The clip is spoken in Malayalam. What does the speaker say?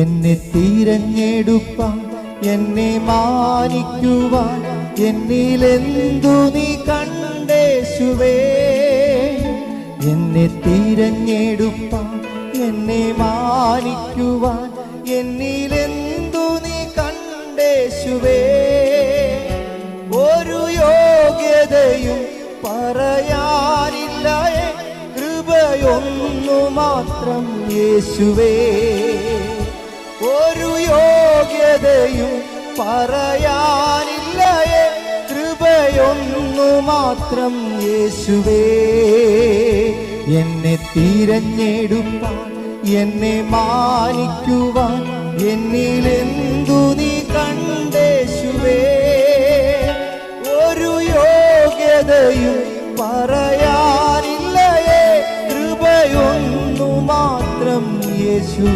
എന്നെ തിരഞ്ഞെടുപ്പാൻ, എന്നെ മാനിക്കുവാൻ എന്നിലെന്തു നീ കണ്ടേശുവേ. എന്നെ തിരഞ്ഞെടുപ്പാൻ, എന്നെ മാനിക്കുവാൻ എന്നിലെന്തു നീ കണ്ടേശുവേ. ഒരു യോഗ്യതയും പറയാനില്ല, കൃപയൊന്നു മാത്രം യേശുവേ. ഒരു യോഗ്യതയും പറയാനില്ല, കൃപയൊന്നു മാത്രം യേശുവേ. എന്നെ തിരഞ്ഞെടുപ്പാൻ, എന്നെ മാനിക്കുവാൻ എന്നിലെന്തു നീ കണ്ടേശുവേ. ഒരു യോഗ്യതയും പറയാനില്ല, കൃപയൊന്നു മാത്രം യേശുവേ.